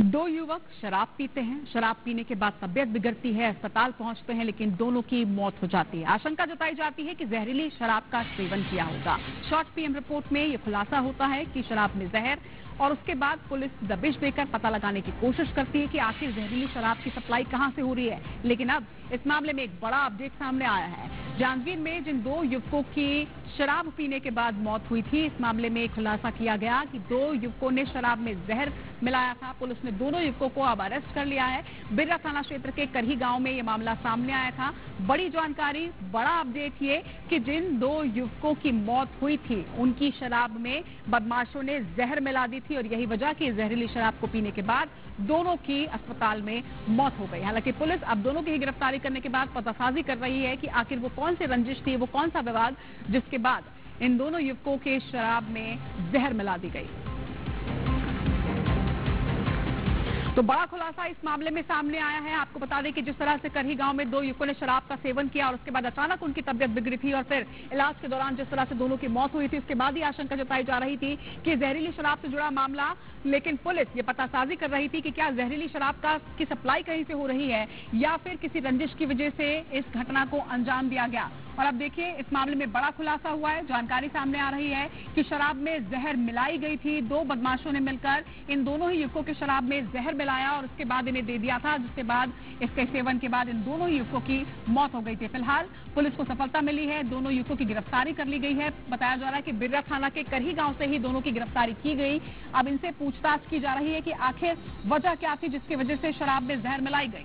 दो युवक शराब पीते हैं। शराब पीने के बाद तबीयत बिगड़ती है, अस्पताल पहुंचते हैं, लेकिन दोनों की मौत हो जाती है। आशंका जताई जाती है कि जहरीली शराब का सेवन किया होगा। शॉर्ट पीएम रिपोर्ट में यह खुलासा होता है कि शराब में जहर, और उसके बाद पुलिस दबिश देकर पता लगाने की कोशिश करती है कि आखिर जहरीली शराब की सप्लाई कहां से हो रही है। लेकिन अब इस मामले में एक बड़ा अपडेट सामने आया है। जांजगीर में जिन दो युवकों की शराब पीने के बाद मौत हुई थी, इस मामले में खुलासा किया गया कि दो युवकों ने शराब में जहर मिलाया था। पुलिस ने दोनों युवकों को अब अरेस्ट कर लिया है। बिर्रा थाना क्षेत्र के करही गांव में यह मामला सामने आया था। बड़ी जानकारी, बड़ा अपडेट ये कि जिन दो युवकों की मौत हुई थी, उनकी शराब में बदमाशों ने जहर मिला दी थी, और यही वजह कि जहरीली शराब को पीने के बाद दोनों की अस्पताल में मौत हो गई। हालांकि पुलिस अब दोनों की गिरफ्तारी करने के बाद पतासाजी कर रही है कि आखिर वो कौन सी रंजिश थी, वो कौन सा विवाद, जिसके बाद इन दोनों युवकों के शराब में जहर मिला दी गई। तो बड़ा खुलासा इस मामले में सामने आया है। आपको बता दें कि जिस तरह से करही गांव में दो युवकों ने शराब का सेवन किया और उसके बाद अचानक उनकी तबीयत बिगड़ी थी, और फिर इलाज के दौरान जिस तरह से दोनों की मौत हुई थी, उसके बाद ही आशंका जताई जा रही थी कि जहरीली शराब से जुड़ा मामला। लेकिन पुलिस ये पतासाजी कर रही थी कि क्या जहरीली शराब की सप्लाई कहीं से हो रही है, या फिर किसी रंजिश की वजह से इस घटना को अंजाम दिया गया। और अब देखिए, इस मामले में बड़ा खुलासा हुआ है। जानकारी सामने आ रही है कि शराब में जहर मिलाई गई थी। दो बदमाशों ने मिलकर इन दोनों ही युवकों के शराब में जहर मिलाया और उसके बाद इन्हें दे दिया था, जिसके बाद इसके सेवन के बाद इन दोनों युवकों की मौत हो गई थी। फिलहाल पुलिस को सफलता मिली है, दोनों युवकों की गिरफ्तारी कर ली गई है। बताया जा रहा है कि बिर्रा थाना के करही गांव से ही दोनों की गिरफ्तारी की गई। अब इनसे पूछताछ की जा रही है कि आखिर वजह क्या थी जिसकी वजह से शराब में जहर मिलाई गई।